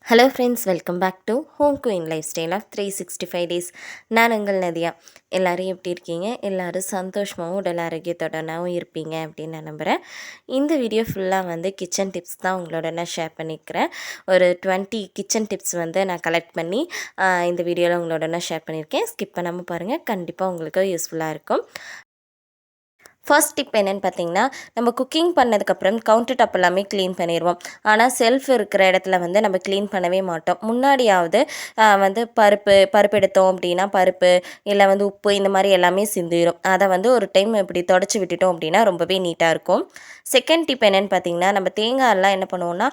Hello friends, welcome back to home queen lifestyle of 365 days. நான் உங்கள் நதியா. எல்லோரும் எப்படி இருக்கீங்க? எல்லோரும் சந்தோஷமாகவும் உடல் ஆரோக்கியத்துடனாகவும் இருப்பீங்க அப்படின்னு நான் நம்புகிறேன். இந்த வீடியோ ஃபுல்லாக கிச்சன் டிப்ஸ் தான் உங்களோட நான் ஷேர் பண்ணியிருக்கிறேன். ஒரு 20 கிச்சன் டிப்ஸ் நான் கலெக்ட் பண்ணி இந்த வீடியோவில் உங்களோட நான் ஷேர் பண்ணியிருக்கேன். ஸ்கிப் பண்ணாமல் பாருங்கள், கண்டிப்பாக உங்களுக்கு யூஸ்ஃபுல்லாக இருக்கும். ஃபர்ஸ்ட் டிப் என்னென்னு பார்த்தீங்கன்னா, நம்ம குக்கிங் பண்ணதுக்கப்புறம் கவுண்டர் டாப் எல்லாமே க்ளீன் பண்ணிடுவோம். ஆனால் செல்ஃப் இருக்கிற இடத்துல நம்ம க்ளீன் பண்ணவே மாட்டோம். முன்னாடியாவது பருப்பு எடுத்தோம் அப்படின்னா பருப்பு இல்லை உப்பு இந்த மாதிரி எல்லாமே சிந்திடும். அதை ஒரு டைம் இப்படி தொடச்சி விட்டுட்டோம் அப்படின்னா ரொம்பவே நீட்டாக இருக்கும். செகண்ட் டிப் என்னென்னு பார்த்தீங்கன்னா, நம்ம தேங்காயெல்லாம் என்ன பண்ணுவோம்னா,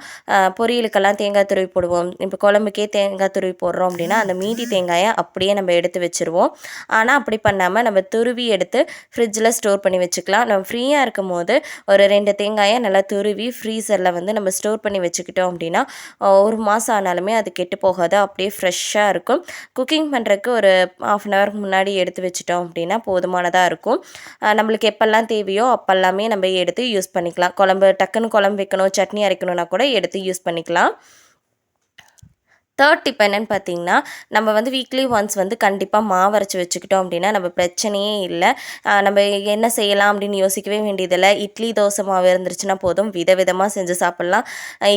பொரியலுக்கெல்லாம் தேங்காய் துருவி போடுவோம். இப்போ குழம்புக்கே தேங்காய் துருவி போடுறோம் அப்படின்னா அந்த மீதி தேங்காயை அப்படியே நம்ம எடுத்து வச்சுருவோம். ஆனால் அப்படி பண்ணாமல் நம்ம துருவி எடுத்து ஃப்ரிட்ஜில் ஸ்டோர் பண்ணி வச்சுக்கலாம். நம்ம ஃப்ரீயாக இருக்கும் போது ஒரு 2 தேங்காயை நல்லா துருவி ஃப்ரீசரில் நம்ம ஸ்டோர் பண்ணி வச்சுக்கிட்டோம் அப்படின்னா ஒரு மாதம் ஆனாலுமே அது கெட்டு போகாது, அப்படியே ஃப்ரெஷ்ஷாக இருக்கும். குக்கிங் பண்ணுறதுக்கு ஒரு ½ அன் ஹவருக்கு முன்னாடி எடுத்து வச்சிட்டோம் அப்படின்னா போதுமானதாக இருக்கும். நம்மளுக்கு எப்போல்லாம் தேவையோ அப்போல்லாமே நம்ம எடுத்து யூஸ் பண்ணிக்கலாம். டக்குன்னு குழம்பு வைக்கணும், சட்னி அரைக்கணுன்னா கூட எடுத்து யூஸ் பண்ணிக்கலாம். தேர்ட் டிப் என்னென்னு பார்த்தீங்கன்னா, நம்ம வீக்லி ஒன்ஸ் கண்டிப்பாக மாவு அரைச்சி வச்சுக்கிட்டோம் அப்படின்னா நம்ம பிரச்சனையே இல்லை. நம்ம என்ன செய்யலாம் அப்படின்னு யோசிக்கவே வேண்டியதில்லை. இட்லி தோசை மாவு இருந்துருச்சுன்னா போதும், விதவிதமாக செஞ்சு சாப்பிட்லாம்.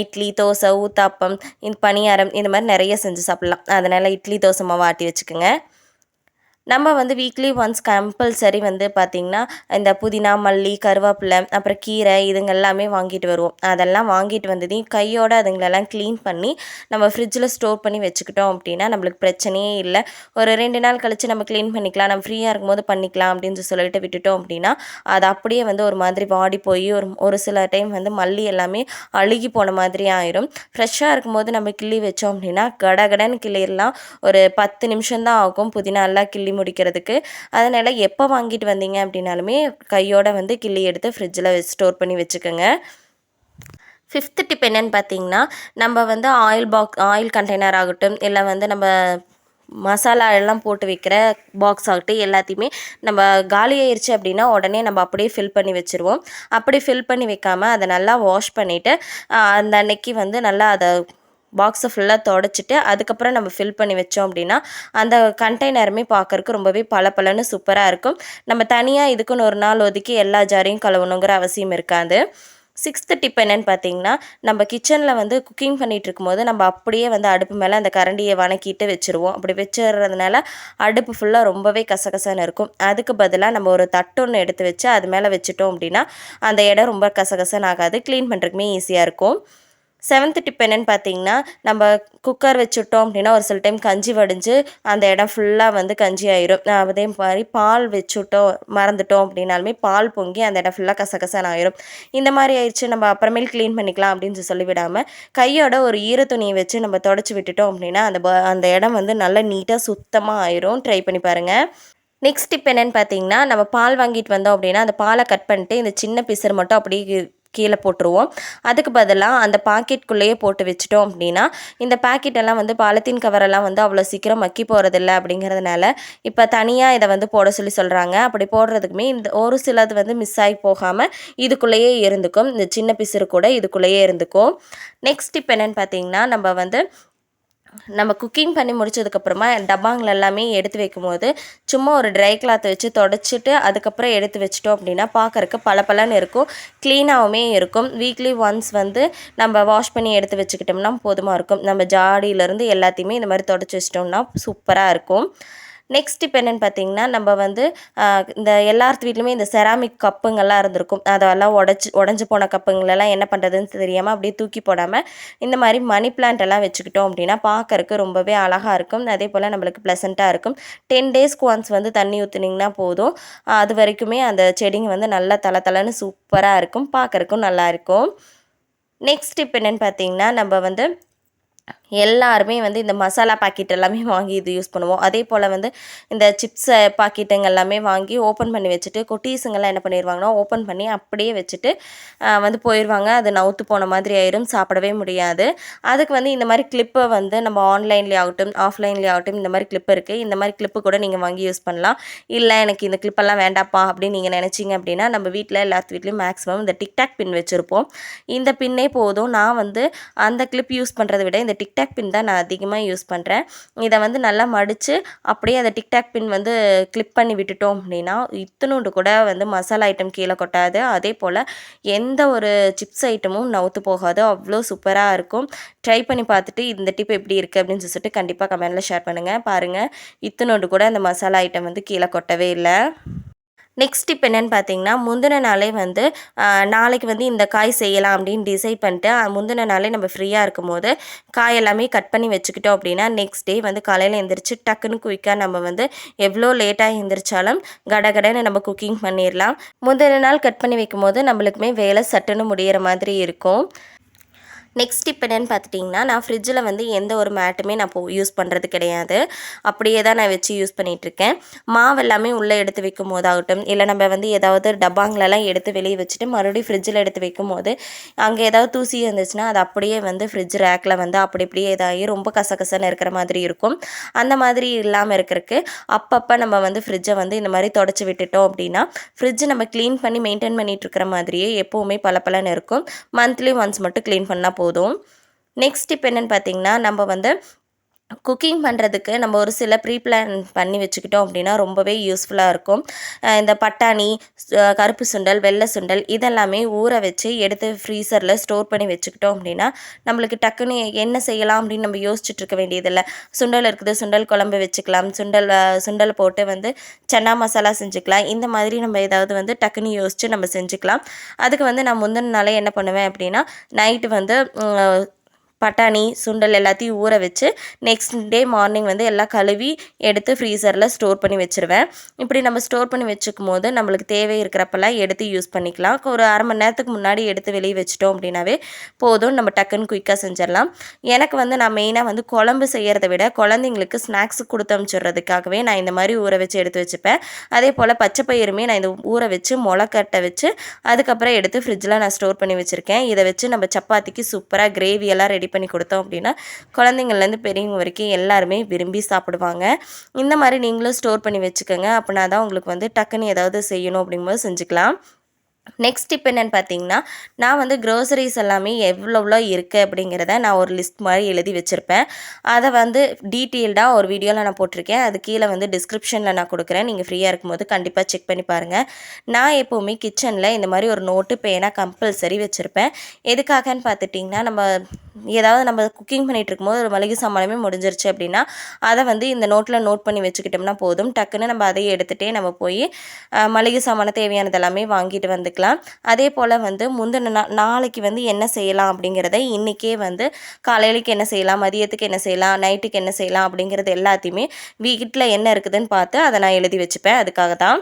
இட்லி, தோசை, ஊத்தாப்பம், இந்த பணியாரம் இந்த மாதிரி நிறைய செஞ்சு சாப்பிட்லாம். அதனால் இட்லி தோசை மாவு ஆட்டி வச்சுக்கோங்க. நம்ம வீக்லி ஒன்ஸ் கம்பல்சரி பார்த்திங்கன்னா இந்த புதினா, மல்லி, கருவேப்பிலை, அப்புறம் கீரை இதுங்க எல்லாமே வாங்கிட்டு வருவோம். அதெல்லாம் வாங்கிட்டு வந்ததையும் கையோடு அதுங்களெல்லாம் க்ளீன் பண்ணி நம்ம ஃப்ரிட்ஜில் ஸ்டோர் பண்ணி வச்சுக்கிட்டோம் அப்படின்னா நம்மளுக்கு பிரச்சனையே இல்லை. ஒரு 2 நாள் கழித்து நம்ம க்ளீன் பண்ணிக்கலாம், நம்ம ஃப்ரீயாக இருக்கும்போது பண்ணிக்கலாம் அப்படின்னு சொல்லிட்டு விட்டுட்டோம் அப்படின்னா அது அப்படியே ஒரு மாதிரி வாடி போய் ஒரு சில டைம் மல்லி எல்லாமே அழுகி போன மாதிரி ஆயிரும். ஃப்ரெஷ்ஷாக இருக்கும்போது நம்ம கிள்ளி வச்சோம் அப்படின்னா கடகடன்னு கிள்ளிடலாம். ஒரு 10 நிமிஷம் தான் ஆகும் புதினா எல்லாம் கிள்ளி முடிக்கிறதுக்கு. அதனால் எப்போ வாங்கிட்டு வந்தீங்க அப்படின்னாலுமே கையோட கிள்ளி எடுத்து ஃப்ரிட்ஜில் ஸ்டோர் பண்ணி வச்சுக்கோங்க. ஃபிஃப்த் டிப் என்னென்னு பார்த்தீங்கன்னா, நம்ம ஆயில் கண்டெய்னர் ஆகட்டும், இல்லை நம்ம மசாலா எல்லாம் போட்டு வைக்கிற பாக்ஸ் ஆகட்டும், எல்லாத்தையுமே நம்ம காலி ஆயிடுச்சு அப்படின்னா உடனே நம்ம அப்படியே ஃபில் பண்ணி வச்சுருவோம். அப்படி ஃபில் பண்ணி வைக்காமல் அதை நல்லா வாஷ் பண்ணிவிட்டு அந்த அன்னைக்கு நல்லா அதை பாக்ஸை ஃபுல்லாக தொடச்சிட்டு அதுக்கப்புறம் நம்ம ஃபில் பண்ணி வச்சோம் அப்படின்னா அந்த கண்டெய்னருமே பார்க்குறக்கு ரொம்பவே பளபளன்னு சூப்பராக இருக்கும். நம்ம தனியாக இதுக்குன்னு ஒரு நாள் ஒதுக்கி எல்லா ஜாரையும் கழுவணுங்கிற அவசியம் இருக்காது. சிக்ஸ்த்து டிப் என்னென்னு பார்த்தீங்கன்னா, நம்ம கிச்சனில் குக்கிங் பண்ணிகிட்டு இருக்கும்போது நம்ம அப்படியே அடுப்பு மேலே அந்த கரண்டியை வணக்கிட்டு வச்சுருவோம். அப்படி வச்சுறதுனால அடுப்பு ஃபுல்லாக ரொம்பவே கசகசன்னு இருக்கும். அதுக்கு பதிலாக நம்ம ஒரு தட்டு ஒன்று எடுத்து வச்சு அது மேலே வச்சுட்டோம் அப்படின்னா அந்த இடம் ரொம்ப கசகசன்னு ஆகாது, க்ளீன் பண்ணுறதுக்குமே ஈஸியாக இருக்கும். 7th டிப் என்னென்னு பார்த்தீங்கன்னா, நம்ம குக்கர் வச்சுட்டோம் அப்படின்னா ஒரு சில டைம் கஞ்சி வடிஞ்சு அந்த இடம் ஃபுல்லாக கஞ்சி ஆயிரும். அதே மாதிரி பால் வச்சுட்டோம் மறந்துட்டோம் அப்படின்னாலுமே பால் பொங்கி அந்த இடம் ஃபுல்லாக கசகசன்னு ஆயிரும். இந்த மாதிரி ஆயிடுச்சு, நம்ம அப்புறமேல் க்ளீன் பண்ணிக்கலாம் அப்படின்னு சொல்லிவிடாமல் கையோட ஒரு ஈரத்துணியை வச்சு நம்ம தொடச்சி விட்டுட்டோம் அப்படின்னா அந்த இடம் நல்லா நீட்டாக சுத்தமாக ஆயிரும். ட்ரை பண்ணி பாருங்கள். நெக்ஸ்ட் டிப் என்னென்னு பார்த்தீங்கன்னா, நம்ம பால் வாங்கிட்டு வந்தோம் அப்படின்னா அந்த பாலை கட் பண்ணிட்டு இந்த சின்ன பிசர் மட்டும் அப்படியே கீழே போட்டுருவோம். அதுக்கு பதிலாக அந்த பாக்கெட்குள்ளேயே போட்டு வச்சுட்டோம் அப்படின்னா இந்த பாக்கெட்டெல்லாம் பாலித்தீன் கவரெல்லாம் அவ்வளோ சீக்கிரம் மக்கி போகிறதில்ல. அப்படிங்கிறதுனால இப்போ தனியாக இதை போட சொல்கிறாங்க. அப்படி போடுறதுக்குமே இந்த ஒரு சிலது மிஸ் ஆகி போகாமல் இதுக்குள்ளேயே இருந்துக்கும். இந்த சின்ன பிசுறு கூட இதுக்குள்ளேயே இருந்துக்கும். நெக்ஸ்ட் டிப் என்னென்னு பார்த்தீங்கன்னா, நம்ம குக்கிங் பண்ணி முடிச்சதுக்கப்புறமா டப்பாங்கள் எல்லாமே எடுத்து வைக்கும்போது சும்மா ஒரு ட்ரை கிளாத் வச்சு தொடச்சிட்டு அதுக்கப்புறம் எடுத்து வச்சிட்டோம் அப்படின்னா பார்க்குறக்கு பளபளன்னு இருக்கும், க்ளீனாகவுமே இருக்கும். வீக்லி ஒன்ஸ் நம்ம வாஷ் பண்ணி எடுத்து வச்சுக்கிட்டோம்னா போதுமாக இருக்கும். நம்ம ஜாடியிலேருந்து எல்லாத்தையுமே இந்த மாதிரி தொடச்சி வச்சிட்டோம்னா சூப்பராக இருக்கும். நெக்ஸ்ட் இப்போ என்னென்னு பார்த்தீங்கன்னா, நம்ம இந்த எல்லாத்து வீட்லையுமே இந்த செராமிக் கப்புங்கள்லாம் இருந்திருக்கும். அதெல்லாம் உடஞ்சி போன கப்புங்களெல்லாம் என்ன பண்ணுறதுன்னு தெரியாமல் அப்படியே தூக்கி போடாமல் இந்த மாதிரி மணி பிளான்ட் எல்லாம் வச்சுக்கிட்டோம் அப்படின்னா பார்க்கறக்கு ரொம்பவே அழகாக இருக்கும். அதே போல் நம்மளுக்கு ப்ளசண்ட்டாக இருக்கும். 10 டேஸ்க்கு ஒன்ஸ் தண்ணி ஊற்றுனீங்கன்னா போதும், அது வரைக்குமே அந்த செடிங்க நல்லா தளன்னு சூப்பராக இருக்கும், பார்க்கறக்கும் நல்லாயிருக்கும். நெக்ஸ்ட் இப்போ என்னென்னு பார்த்தீங்கன்னா, நம்ம எல்லாருமே இந்த மசாலா பாக்கெட் எல்லாமே வாங்கி இது யூஸ் பண்ணுவோம். அதே போல் இந்த சிப்ஸ் பாக்கெட்டுங்க எல்லாமே வாங்கி ஓப்பன் பண்ணி வச்சுட்டு குட்டீஸுங்கெல்லாம் என்ன பண்ணிடுவாங்கன்னா ஓப்பன் பண்ணி அப்படியே வச்சுட்டு போயிடுவாங்க. அது நவுத்து போன மாதிரி ஆயிரும், சாப்பிடவே முடியாது. அதுக்கு இந்த மாதிரி கிளிப்பை நம்ம ஆன்லைன்லேயே ஆகட்டும் ஆஃப்லைன்லேயே ஆகட்டும் இந்த மாதிரி கிளிப் இருக்குது. இந்த மாதிரி கிளிப்பு கூட நீங்கள் வாங்கி யூஸ் பண்ணலாம். இல்லை எனக்கு இந்த கிளிப்பெல்லாம் வேண்டாப்பா அப்படின்னு நீங்கள் நினச்சிங்க அப்படின்னா நம்ம வீட்டில் எல்லாத்து வீட்லேயும் மேக்ஸிமம் இந்த டிக்டாக் பின் வச்சுருப்போம். இந்த பின்னே போதும். நான் அந்த கிளிப் யூஸ் பண்ணுறதை விட இந்த இந்த டிக்டாக் பின் தான் நான் அதிகமாக யூஸ் பண்ணுறேன். இதை வந்து நல்லா மடித்து அப்படியே அந்த டிக்டாக் பின் வந்து கிளிப் பண்ணி விட்டுட்டோம் அப்படின்னா இத்தினோண்டு கூட வந்து மசாலா ஐட்டம் கீழே கொட்டாது. அதே போல் எந்த ஒரு சிப்ஸ் ஐட்டமும் நவுத்து போகாது. அவ்வளோ சூப்பராக இருக்கும். ட்ரை பண்ணி பார்த்துட்டு இந்த டிப் எப்படி இருக்குது அப்படின்னு சொல்லிட்டு கண்டிப்பாக கமெண்ட்டில் ஷேர் பண்ணுங்கள். பாருங்கள், இத்தினோண்டு கூட அந்த மசாலா ஐட்டம் வந்து கீழே கொட்டவே இல்லை. நெக்ஸ்ட் டிப் என்னென்னு பார்த்தீங்கன்னா, முந்தின நாளே வந்து நாளைக்கு வந்து இந்த காய் செய்யலாம் அப்படின்னு டிசைட் பண்ணிட்டு முந்தின நாளே நம்ம ஃப்ரீயாக இருக்கும்போது காய் எல்லாமே கட் பண்ணி வச்சுக்கிட்டோம் அப்படின்னா நெக்ஸ்ட் டே வந்து காலையில் எழுந்திரிச்சு டக்குன்னு குயிக்காக நம்ம வந்து எவ்வளோ லேட்டாக எழுந்திரிச்சாலும் கடகடன்னு நம்ம குக்கிங் பண்ணிடலாம். முந்தின நாள் கட் பண்ணி வைக்கும்போது நம்மளுக்குமே வேலை சட்டுன்னு முடிகிற மாதிரி இருக்கும். நெக்ஸ்ட் இப்போ என்னென்னு பார்த்துட்டிங்கன்னா, நான் ஃப்ரிட்ஜில் வந்து எந்த ஒரு மேட்டுமே நான் யூஸ் பண்ணுறது கிடையாது. அப்படியே தான் நான் வச்சு யூஸ் பண்ணிகிட்ருக்கேன். மாவு எல்லாமே உள்ளே எடுத்து வைக்கும் போதாகட்டும், இல்லை நம்ம வந்து ஏதாவது டப்பாங்களெல்லாம் எடுத்து வெளியே வச்சுட்டு மறுபடியும் ஃப்ரிட்ஜில் எடுத்து வைக்கும்போது அங்கே ஏதாவது தூசி இருந்துச்சுன்னா அது அப்படியே வந்து ஃப்ரிட்ஜ் ரேக்கில் வந்து அப்படி இப்படியே இதாகி ரொம்ப கசகசன்னு இருக்கிற மாதிரி இருக்கும். அந்த மாதிரி இல்லாமல் இருக்கிறதுக்கு அப்பப்போ நம்ம வந்து ஃப்ரிட்ஜை வந்து இந்த மாதிரி தொடச்சி விட்டுட்டோம் அப்படின்னா ஃப்ரிட்ஜை நம்ம க்ளீன் பண்ணி மெயின்டைன் பண்ணிகிட்டு இருக்கிற மாதிரியே எப்போவுமே பளபளன்னு இருக்கும். மந்த்லி ஒன்ஸ் மட்டும் க்ளீன் பண்ணால் போதும். நெக்ஸ்ட் இப்போ என்னென்னு பார்த்தீங்கன்னா, நம்ம வந்து குக்கிங் பண்ணுறதுக்கு நம்ம ஒரு சில ப்ரீ பிளான் பண்ணி வச்சுக்கிட்டோம் அப்படின்னா ரொம்பவே யூஸ்ஃபுல்லாக இருக்கும். இந்த பட்டாணி, கருப்பு சுண்டல், வெள்ளை சுண்டல் இதெல்லாமே ஊற வச்சு எடுத்து ஃப்ரீசரில் ஸ்டோர் பண்ணி வச்சுக்கிட்டோம் அப்படின்னா நம்மளுக்கு டக்குன்னு என்ன செய்யலாம் அப்படின்னு நம்ம யோசிச்சுட்டு இருக்க வேண்டியதில்லை. சுண்டல் இருக்குது, சுண்டல் குழம்பு வச்சுக்கலாம், சுண்டல் போட்டு வந்து சன்னா மசாலா செஞ்சுக்கலாம். இந்த மாதிரி நம்ம ஏதாவது வந்து டக்குன்னு யோசித்து நம்ம செஞ்சுக்கலாம். அதுக்கு வந்து நான் முந்தின நாளே என்ன பண்ணுவேன் அப்படின்னா, நைட்டு வந்து பட்டாணி, சுண்டல் எல்லாத்தையும் ஊற வச்சு நெக்ஸ்ட் டே மார்னிங் வந்து எல்லாம் கழுவி எடுத்து ஃப்ரீசரில் ஸ்டோர் பண்ணி வச்சுருவேன். இப்படி நம்ம ஸ்டோர் பண்ணி வச்சுக்கும் போது நம்மளுக்கு தேவை இருக்கிறப்பெல்லாம் எடுத்து யூஸ் பண்ணிக்கலாம். ஒரு அரை மணி நேரத்துக்கு முன்னாடி எடுத்து வெளியே வச்சிட்டோம் அப்படின்னாவே போதும், நம்ம டக்குன்னு குயிக்காக செஞ்சிடலாம். எனக்கு வந்து நான் மெயினாக வந்து குழம்பு செய்கிறத விட குழந்தைங்களுக்கு ஸ்நாக்ஸ் கொடுத்து அனுப்பிச்சிடுறதுக்காகவே நான் இந்த மாதிரி ஊற வச்சு எடுத்து வச்சுப்பேன். அதே போல் பச்சை பயிறுமே நான் இந்த ஊற வச்சு முளைக்கட்டை வச்சு அதுக்கப்புறம் எடுத்து ஃப்ரிட்ஜில் நான் ஸ்டோர் பண்ணி வச்சுருக்கேன். இதை வச்சு நம்ம சப்பாத்திக்கு சூப்பராக கிரேவியெல்லாம் ரெடி பண்ணி கொடுத்தோம் அப்படின்னா குழந்தைங்கள்லேருந்து பெரியவங்க வரைக்கும் எல்லாருமே விரும்பி சாப்பிடுவாங்க. இந்த மாதிரி நீங்களும் ஸ்டோர் பண்ணி வச்சுக்கோங்க. அப்படின்னா தான் உங்களுக்கு வந்து டக்குன்னு ஏதாவது செய்யணும் அப்படிங்கும்போது செஞ்சுக்கலாம். நெக்ஸ்ட் இப்போ என்னென்னு பார்த்தீங்கன்னா, நான் வந்து க்ரோசரிஸ் எல்லாமே எவ்வளோ இருக்குது அப்படிங்கிறத நான் ஒரு லிஸ்ட் மாதிரி எழுதி வச்சுருப்பேன். அதை வந்து டீட்டெயில்டாக ஒரு வீடியோவில் நான் போட்டிருக்கேன். அது கீழே வந்து டிஸ்கிரிப்ஷனில் நான் கொடுக்குறேன். நீங்கள் ஃப்ரீயாக இருக்கும்போது கண்டிப்பாக செக் பண்ணி பாருங்கள். நான் எப்போவுமே கிச்சனில் இந்த மாதிரி ஒரு நோட்டு பேனா கம்பல்சரி வச்சுருப்பேன். எதுக்காகன்னு பார்த்துட்டிங்கன்னா, நம்ம குக்கிங் பண்ணிகிட்டு இருக்கும்போது ஒரு மளிகை சாமானமே முடிஞ்சிருச்சு அப்படின்னா அதை வந்து இந்த நோட்டில் நோட் பண்ணி வச்சுக்கிட்டோம்னா போதும். டக்குன்னு நம்ம அதை எடுத்துகிட்டே நம்ம போய் மளிகை சாமான தேவையானது எல்லாமே வாங்கிட்டு வந்துக்கலாம். அதே போல் வந்து முந்தின நாளைக்கு வந்து என்ன செய்யலாம் அப்படிங்கிறத இன்றைக்கே வந்து காலையிலைக்கு என்ன செய்யலாம், மதியத்துக்கு என்ன செய்யலாம், நைட்டுக்கு என்ன செய்யலாம் அப்படிங்கிறது எல்லாத்தையுமே வீட்டில் என்ன இருக்குதுன்னு பார்த்து அதை நான் எழுதி வச்சுப்பேன். அதுக்காக தான்.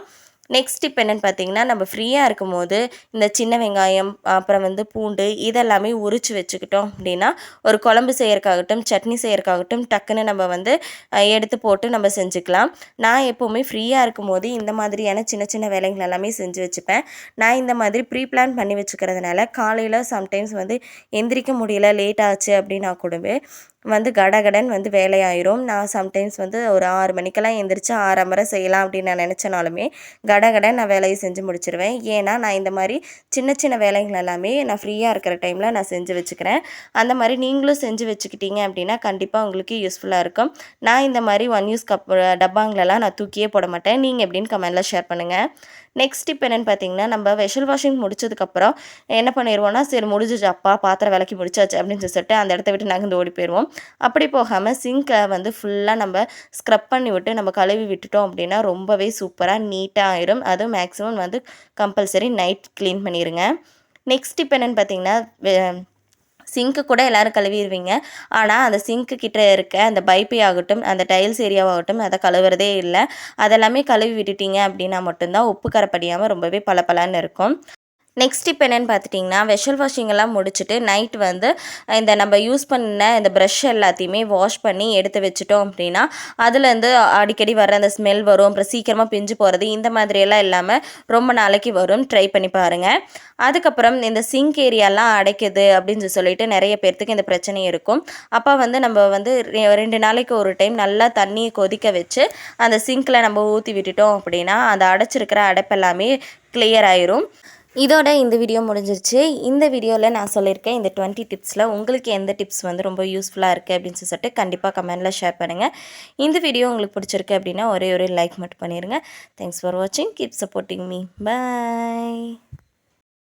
நெக்ஸ்ட் இப்போ என்னென்னு பார்த்தீங்கன்னா, நம்ம ஃப்ரீயாக இருக்கும்போது இந்த சின்ன வெங்காயம், அப்புறம் வந்து பூண்டு இதெல்லாமே உரித்து வச்சுக்கிட்டோம் அப்படின்னா ஒரு குழம்பு செய்யறதுக்காகட்டும், சட்னி செய்யறதுக்காகட்டும் டக்குன்னு நம்ம வந்து எடுத்து போட்டு நம்ம செஞ்சுக்கலாம். நான் எப்போவுமே ஃப்ரீயாக இருக்கும்போது இந்த மாதிரியான சின்ன சின்ன வேலைகள் எல்லாமே செஞ்சு வச்சுப்பேன். நான் இந்த மாதிரி ப்ரீ பிளான் பண்ணி வச்சுக்கிறதுனால காலையில் சம்டைம்ஸ் வந்து எந்திரிக்க முடியல, லேட் ஆச்சு அப்படின்னா கூடவே வந்து கடகடன் வந்து வேலையாயிரும். நான் சம்டைம்ஸ் வந்து ஒரு 6 மணிக்கெல்லாம் எந்திரிச்சு 6:30 செய்யலாம் அப்படின்னு நான் நினச்சனாலுமே கடகடன் நான் வேலையை செஞ்சு முடிச்சிருவேன். ஏன்னா நான் இந்த மாதிரி சின்ன சின்ன வேலைகள் எல்லாமே நான் ஃப்ரீயாக இருக்கிற டைமில் நான் செஞ்சு வச்சுக்கிறேன். அந்த மாதிரி நீங்களும் செஞ்சு வச்சுக்கிட்டீங்க அப்படின்னா கண்டிப்பாக உங்களுக்கு யூஸ்ஃபுல்லாக இருக்கும். நான் இந்த மாதிரி 1 யூஸ் கப் டப்பாங்களெல்லாம் நான் தூக்கியே போட மாட்டேன். நீங்கள் எப்படின்னு கமெண்ட்டில் ஷேர் பண்ணுங்கள். நெக்ஸ்ட் இப்போ என்னென்னு பார்த்தீங்கன்னா, நம்ம வெஷல் வாஷிங் முடிச்சதுக்கப்புறம் என்ன பண்ணிடுவோம்னா, சரி முடிஞ்சிச்சு அப்பா பாத்திரம் விளக்கி முடிச்சாச்சு அப்படின்னு சொல்லிட்டு அந்த இடத்த விட்டு நகர்ந்து ஓடி போயிடுவோம். அப்படி போகாமல் சிங்கை வந்து ஃபுல்லாக நம்ம ஸ்க்ரப் பண்ணி விட்டு நம்ம கழுவி விட்டுட்டோம் அப்படின்னா ரொம்பவே சூப்பராக நீட்டாக ஆயிரும். அதுவும் மேக்ஸிமம் வந்து கம்பல்சரி நைட் க்ளீன் பண்ணிடுங்க. நெக்ஸ்ட் இப்போ என்னென்னு பார்த்தீங்கன்னா, சிங்க்கு கூட எல்லோரும் கழுவிடுவீங்க. ஆனால் அந்த சிங்க்கு கிட்ட இருக்க அந்த பைப்பே ஆகட்டும், அந்த டைல்ஸ் ஏரியாவாகட்டும் அதை கழுவுறதே இல்லை. அதெல்லாமே கழுவி விட்டுட்டீங்க அப்படின்னா மட்டும்தான் உப்பு கரை படியாமல் ரொம்பவே பளபளன்னு இருக்கும். நெக்ஸ்ட் இப்போ என்னென்னு பார்த்துட்டிங்கன்னா, வெஷல் வாஷிங் எல்லாம் முடிச்சுட்டு நைட் வந்து இந்த நம்ம யூஸ் பண்ண இந்த ப்ரஷ் எல்லாத்தையுமே வாஷ் பண்ணி எடுத்து வச்சுட்டோம் அப்படின்னா அதுலேருந்து அடிக்கடி வர அந்த ஸ்மெல் வரும். அப்புறம் சீக்கிரமாக பிஞ்சு போகிறது இந்த மாதிரியெல்லாம் இல்லாமல் ரொம்ப நாளைக்கு வரும். ட்ரை பண்ணி பாருங்கள். அதுக்கப்புறம் இந்த சிங்க் ஏரியாலாம் அடைக்குது அப்படின்னு சொல்லிட்டு நிறைய பேர்த்துக்கு இந்த பிரச்சனை இருக்கும். அப்போ வந்து நம்ம வந்து 2 நாளைக்கு ஒரு டைம் நல்லா தண்ணியை கொதிக்க வச்சு அந்த சிங்க்கில் நம்ம ஊற்றி விட்டுட்டோம் அப்படின்னா அந்த அடைச்சிருக்கிற அடைப்பெல்லாமே கிளியர் ஆயிரும். இதோட இந்த வீடியோ முடிஞ்சிருச்சு. இந்த வீடியோவில் நான் சொல்லியிருக்கேன் இந்த 20 டிப்ஸில் உங்களுக்கு எந்த டிப்ஸ் வந்து ரொம்ப யூஸ்ஃபுல்லாக இருக்குது அப்படின்னு சொல்லிட்டு கண்டிப்பாக கமெண்டில் ஷேர் பண்ணுங்கள். இந்த வீடியோ உங்களுக்கு பிடிச்சிருக்கு அப்படின்னா ஒரே ஒரு லைக் மட்டும் பண்ணிடுங்க. தேங்க்ஸ் ஃபார் வாட்சிங். Keep supporting me. பாய்.